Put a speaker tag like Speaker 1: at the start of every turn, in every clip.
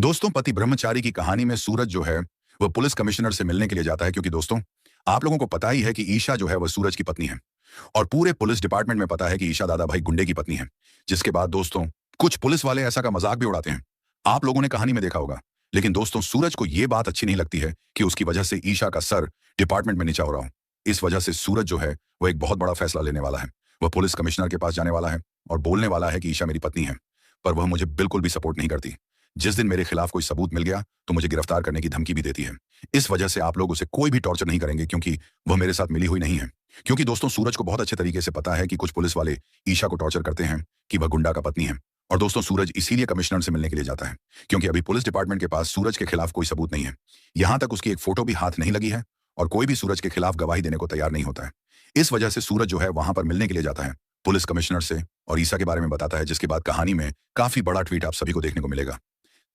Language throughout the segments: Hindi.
Speaker 1: दोस्तों, पति ब्रह्मचारी की कहानी में सूरज जो है वह पुलिस कमिश्नर से मिलने के लिए जाता है क्योंकि दोस्तों आप लोगों को पता ही है कि ईशा जो है वह सूरज की पत्नी है। और पूरे पुलिस डिपार्टमेंट में पता है कि ईशा दादा भाई गुंडे की पत्नी है। जिसके बाद दोस्तों कुछ पुलिस वाले ऐसा का मजाक भी उड़ाते हैं। आप लोगों ने कहानी में देखा होगा। लेकिन दोस्तों सूरज को यह बात अच्छी नहीं लगती है कि उसकी वजह से ईशा का सर डिपार्टमेंट में नीचा हो रहा हो। इस वजह से सूरज जो है वह एक बहुत बड़ा फैसला लेने वाला है। वह पुलिस कमिश्नर के पास जाने वाला है और बोलने वाला है कि ईशा मेरी पत्नी है, पर वह मुझे बिल्कुल भी सपोर्ट नहीं करती। जिस दिन मेरे खिलाफ कोई सबूत मिल गया तो मुझे गिरफ्तार करने की धमकी भी देती है। इस वजह से आप लोग उसे कोई भी टॉर्चर नहीं करेंगे क्योंकि वह मेरे साथ मिली हुई नहीं है। क्योंकि दोस्तों सूरज को बहुत अच्छे तरीके से पता है कि कुछ पुलिस वाले ईशा को टॉर्चर करते हैं कि वह गुंडा का पत्नी है। और दोस्तों सूरज इसीलिए कमिश्नर से मिलने के लिए जाता है क्योंकि अभी पुलिस डिपार्टमेंट के पास सूरज के खिलाफ कोई सबूत नहीं है। यहां तक उसकी एक फोटो भी हाथ नहीं लगी है और कोई भी सूरज के खिलाफ गवाही देने को तैयार नहीं होता है। इस वजह से सूरज जो है वहां पर मिलने के लिए जाता है पुलिस कमिश्नर से और ईशा के बारे में बताता है, जिसके बाद कहानी में काफी बड़ा ट्वीट आप सभी को देखने को मिलेगा।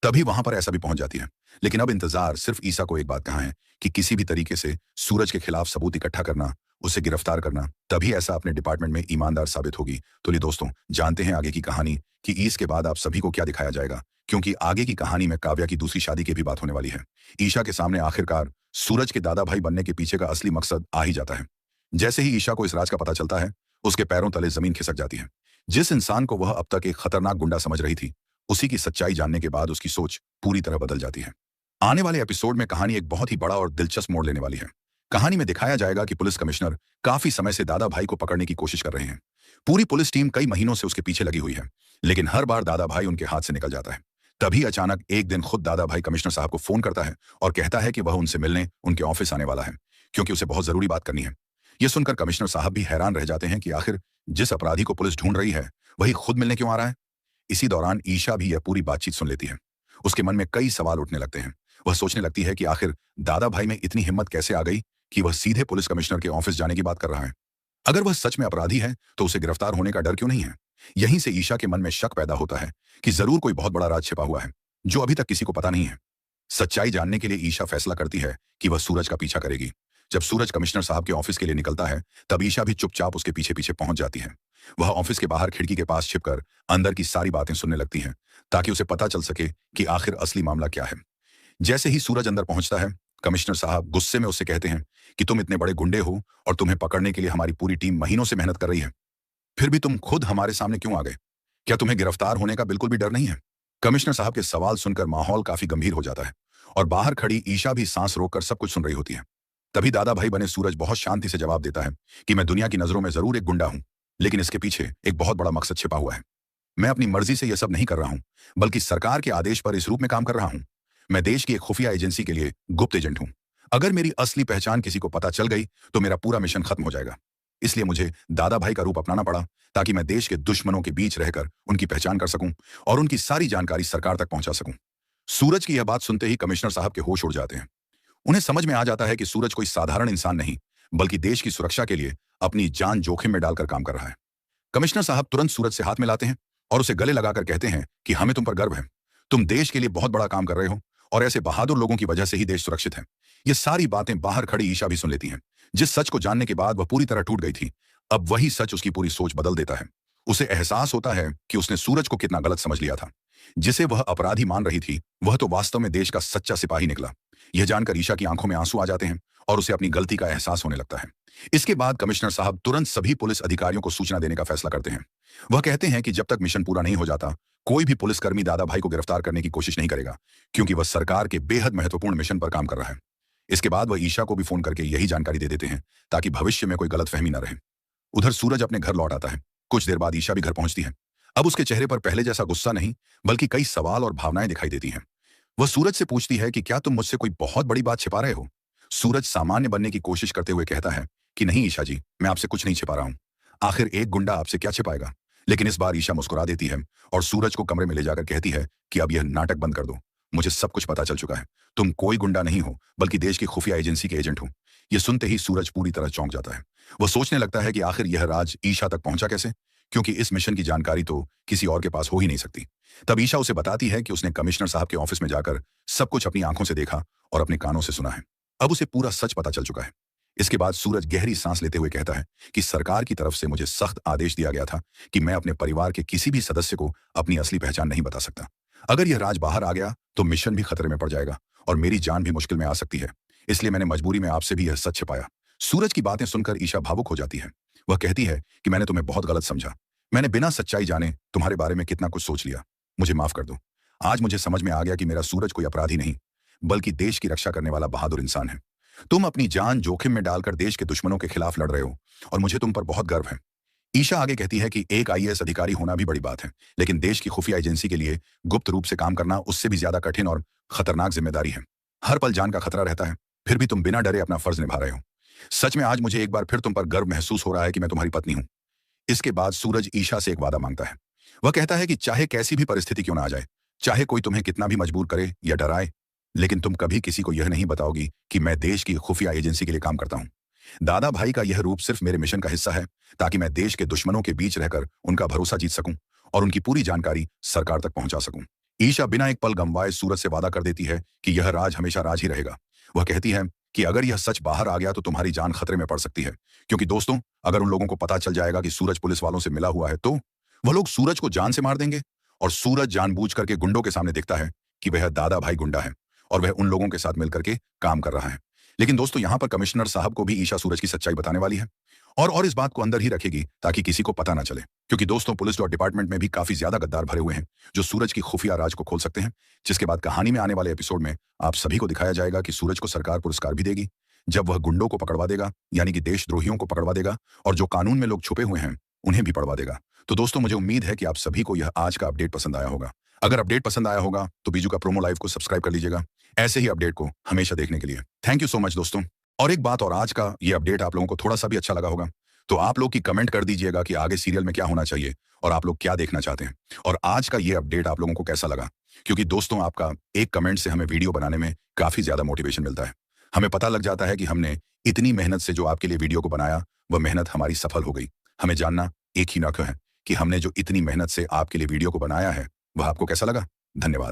Speaker 1: तभी वहां पर ऐसा भी पहुंच जाती है। लेकिन अब इंतजार सिर्फ ईसा को एक बात कहा है कि किसी भी तरीके से सूरज के खिलाफ सबूत इकट्ठा करना, उसे गिरफ्तार करना, तभी ऐसा अपने डिपार्टमेंट में ईमानदार साबित होगी। तो लिए दोस्तों जानते हैं आगे की कहानी कि ईस के बाद आप सभी को क्या दिखाया जाएगा, क्योंकि आगे की कहानी में काव्या की दूसरी शादी की भी बात होने वाली है। ईशा के सामने आखिरकार सूरज के दादा भाई बनने के पीछे का असली मकसद आ ही जाता है। जैसे ही ईशा को इस राज का पता चलता है उसके पैरों तले जमीन खिसक जाती है। जिस इंसान को वह अब तक एक खतरनाक गुंडा समझ रही थी, उसी की सच्चाई जानने के बाद उसकी सोच पूरी तरह बदल जाती है। आने वाले एपिसोड में कहानी एक बहुत ही बड़ा और दिलचस्प मोड़ लेने वाली है। कहानी में दिखाया जाएगा कि पुलिस कमिश्नर काफी समय से दादा भाई को पकड़ने की कोशिश कर रहे हैं। पूरी पुलिस टीम कई महीनों से उसके पीछे लगी हुई है, लेकिन हर बार दादा भाई उनके हाथ से निकल जाता है। तभी अचानक एक दिन खुद दादा भाई कमिश्नर साहब को फोन करता है और कहता है कि वह उनसे मिलने उनके ऑफिस आने वाला है क्योंकि उसे बहुत जरूरी बात करनी है। यह सुनकर कमिश्नर साहब भी हैरान रह जाते हैं कि आखिर जिस अपराधी को पुलिस ढूंढ रही है वही खुद मिलने क्यों आ रहा है। इसी दौरान ईशा भी यह पूरी बातचीत सुन लेती है। उसके मन में कई सवाल उठने लगते हैं। वह सोचने लगती है कि आखिर दादा भाई में इतनी हिम्मत कैसे आ गई कि वह सीधे पुलिस कमिश्नर के ऑफिस जाने की बात कर रहा है। अगर वह सच में अपराधी है तो उसे गिरफ्तार होने का डर क्यों नहीं है। यहीं से ईशा के मन में शक पैदा होता है कि जरूर कोई बहुत बड़ा राज छिपा हुआ है जो अभी तक किसी को पता नहीं है। सच्चाई जानने के लिए ईशा फैसला करती है कि वह सूरज का पीछा करेगी। जब सूरज कमिश्नर साहब के ऑफिस के लिए निकलता है तब ईशा भी चुपचाप उसके पीछे पीछे पहुंच जाती है। वह ऑफिस के बाहर खिड़की के पास छिपकर अंदर की सारी बातें सुनने लगती है ताकि उसे पता चल सके कि आखिर असली मामला क्या है। जैसे ही सूरज अंदर पहुंचता है कमिश्नर साहब गुस्से में उससे कहते हैं कि तुम इतने बड़े गुंडे हो और तुम्हें पकड़ने के लिए हमारी पूरी टीम महीनों से मेहनत कर रही है, फिर भी तुम खुद हमारे सामने क्यों आ गए? क्या तुम्हें गिरफ्तार होने का बिल्कुल भी डर नहीं है? कमिश्नर साहब के सवाल सुनकर माहौल काफी गंभीर हो जाता है और बाहर खड़ी ईशा भी सांस रोककर सब कुछ सुन रही होती है। तभी दादा भाई बने सूरज बहुत शांति से जवाब देता है कि मैं दुनिया की नजरों में जरूर एक गुंडा हूं, लेकिन इसके पीछे एक बहुत बड़ा मकसद छिपा हुआ है। मैं अपनी मर्जी से यह सब नहीं कर रहा हूं, बल्कि सरकार के आदेश पर इस रूप में काम कर रहा हूं। मैं देश की एक खुफिया एजेंसी के लिए गुप्त एजेंट हूं। अगर मेरी असली पहचान किसी को पता चल गई तो मेरा पूरा मिशन खत्म हो जाएगा। इसलिए मुझे दादा भाई का रूप अपनाना पड़ा ताकि मैं देश के दुश्मनों के बीच रहकर उनकी पहचान कर सकूं और उनकी सारी जानकारी सरकार तक पहुंचा सकूं। सूरज की यह बात सुनते ही कमिश्नर साहब के होश उड़ जाते हैं। उन्हें समझ में आ जाता है कि सूरज कोई साधारण इंसान नहीं, बल्कि देश की सुरक्षा के लिए अपनी जान जोखिम में डालकर काम कर रहा है। कमिश्नर साहब तुरंत सूरज से हाथ मिलाते हैं और उसे गले लगाकर कहते हैं कि हमें तुम पर गर्व है। तुम देश के लिए बहुत बड़ा काम कर रहे हो और ऐसे बहादुर लोगों की वजह से ही देश सुरक्षित है। ये सारी बातें बाहर खड़ी ईशा भी सुन लेती हैं। जिस सच को जानने के बाद वह पूरी तरह टूट गई थी, अब वही सच उसकी पूरी सोच बदल देता है। उसे एहसास होता है कि उसने सूरज को कितना गलत समझ लिया था। जिसे वह अपराधी मान रही थी वह तो वास्तव में देश का सच्चा सिपाही निकला। यह जानकर ईशा की आंखों में आंसू आ जाते हैं और उसे अपनी गलती का एहसास होने लगता है। इसके बाद कमिश्नर साहब तुरंत सभी पुलिस अधिकारियों को सूचना देने का फैसला करते हैं। वह कहते हैं कि जब तक मिशन पूरा नहीं हो जाता कोई भी पुलिसकर्मी दादा भाई को गिरफ्तार करने की कोशिश नहीं करेगा, क्योंकि वह सरकार के बेहद महत्वपूर्ण मिशन पर काम कर रहा है। इसके बाद वह ईशा को भी फोन करके यही जानकारी दे देते हैं ताकि भविष्य में कोई गलतफहमी न रहे। उधर सूरज अपने घर लौट आता है। कुछ देर बाद ईशा भी घर पहुंचती है। अब उसके चेहरे पर पहले जैसा गुस्सा नहीं, बल्कि कई सवाल और भावनाएं दिखाई देती हैं। वह सूरज से पूछती है कि क्या तुम मुझसे कोई बहुत बड़ी बात छिपा रहे हो? सूरज सामान्य बनने की कोशिश करते हुए कहता है कि नहीं ईशा जी, मैं आपसे कुछ नहीं छिपा रहा हूं। आखिर एक गुंडा आपसे क्या छिपाएगा? लेकिन इस बार ईशा मुस्कुरा देती है और सूरज को कमरे में ले जाकर कहती है कि अब यह नाटक बंद कर दो। मुझे सब कुछ पता चल चुका है। तुम कोई गुंडा नहीं हो, बल्कि देश की खुफिया एजेंसी के एजेंट हो। यह सुनते ही सूरज पूरी तरह चौंक जाता है। वह सोचने लगता है कि आखिर यह राज ईशा तक पहुंचा कैसे, क्योंकि इस मिशन की जानकारी तो किसी और के पास हो ही नहीं सकती। तब ईशा उसे बताती है कि उसने कमिश्नर साहब के ऑफिस में जाकर सब कुछ अपनी आंखों से देखा और अपने कानों से सुना है। अब उसे पूरा सच पता चल चुका है। इसके बाद सूरज गहरी सांस लेते हुए कहता है कि सरकार की तरफ से मुझे सख्त आदेश दिया गया था कि मैं अपने परिवार के किसी भी सदस्य को अपनी असली पहचान नहीं बता सकता। अगर यह राज बाहर आ गया तो मिशन भी खतरे में पड़ जाएगा और मेरी जान भी मुश्किल में आ सकती है। इसलिए मैंने मजबूरी में आपसे भी यह सच छिपाया। सूरज की बातें सुनकर ईशा भावुक हो जाती है। वह कहती है कि मैंने तुम्हें बहुत गलत समझा। मैंने बिना सच्चाई जाने तुम्हारे बारे में कितना कुछ सोच लिया। मुझे माफ कर दो। आज मुझे समझ में आ गया कि मेरा सूरज कोई अपराधी नहीं, बल्कि देश की रक्षा करने वाला बहादुर इंसान है। तुम अपनी जान जोखिम में डालकर देश के दुश्मनों के खिलाफ लड़ रहे हो और मुझे तुम पर बहुत गर्व है। ईशा आगे कहती है कि एक आईएएस अधिकारी होना भी बड़ी बात है, लेकिन देश की खुफिया एजेंसी के लिए गुप्त रूप से काम करना उससे भी ज्यादा कठिन और खतरनाक जिम्मेदारी है। हर पल जान का खतरा रहता है, फिर भी तुम बिना डरे अपना फर्ज निभा रहे हो। सच में आज मुझे एक बार फिर तुम पर गर्व महसूस हो रहा है कि मैं तुम्हारी पत्नी हूं। इसके बाद सूरज ईशा से एक वादा मांगता है। वह कहता है कि चाहे कैसी भी परिस्थिति क्यों ना आ जाए, चाहे कोई तुम्हें कितना भी मजबूर करे या डराए, लेकिन तुम कभी किसी को यह नहीं बताओगी कि मैं देश की खुफिया एजेंसी के लिए काम करता हूं। दादा भाई का यह रूप सिर्फ मेरे मिशन का हिस्सा है, ताकि मैं देश के दुश्मनों के बीच रहकर उनका भरोसा जीत सकूं और उनकी पूरी जानकारी सरकार तक पहुंचा सकूं। ईशा बिना एक पल गंवाए सूरज से वादा कर देती है कि यह राज हमेशा राज ही रहेगा। वह कहती है कि अगर यह सच बाहर आ गया तो तुम्हारी जान खतरे में पड़ सकती है, क्योंकि दोस्तों, अगर उन लोगों को पता चल जाएगा कि सूरज पुलिस वालों से मिला हुआ है तो वह लोग सूरज को जान से मार देंगे। और सूरज जानबूझ करके गुंडों के सामने दिखता है कि वह दादा भाई गुंडा है और वह उन लोगों के साथ मिलकर के काम कर रहा है। लेकिन दोस्तों, यहां पर कमिश्नर साहब को भी ईशा सूरज की सच्चाई बताने वाली है और इस बात को अंदर ही रखेगी ताकि किसी को पता ना चले, क्योंकि दोस्तों, पुलिस और डिपार्टमेंट में भी काफी ज्यादा गद्दार भरे हुए हैं जो सूरज की खुफिया राज को खोल सकते हैं। जिसके बाद कहानी में आने वाले एपिसोड में आप सभी को दिखाया जाएगा कि सूरज को सरकार पुरस्कार भी देगी जब वह गुंडों को पकड़वा देगा, यानी कि देशद्रोहियों को पकड़वा देगा, और जो कानून में लोग छुपे हुए हैं उन्हें भी पकड़वा देगा। तो दोस्तों, मुझे उम्मीद है कि आप सभी को यह आज का अपडेट पसंद आया होगा। अगर अपडेट पसंद आया होगा तो बीजू का प्रोमो लाइव को सब्सक्राइब कर लीजिएगा ऐसे ही अपडेट को हमेशा देखने के लिए। थैंक यू सो मच दोस्तों। और एक बात और, आज का ये अपडेट आप लोगों को थोड़ा सा भी अच्छा लगा होगा तो आप लोग की कमेंट कर दीजिएगा कि आगे सीरियल में क्या होना चाहिए और आप लोग क्या देखना चाहते हैं, और आज का ये अपडेट आप लोगों को कैसा लगा, क्योंकि दोस्तों, आपका एक कमेंट से हमें वीडियो बनाने में काफी ज्यादा मोटिवेशन मिलता है। हमें पता लग जाता है कि हमने इतनी मेहनत से जो आपके लिए वीडियो को बनाया वह मेहनत हमारी सफल हो गई। हमें जानना एक ही नख है कि हमने जो इतनी मेहनत से आपके लिए वीडियो को बनाया है वह आपको कैसा लगा। धन्यवाद।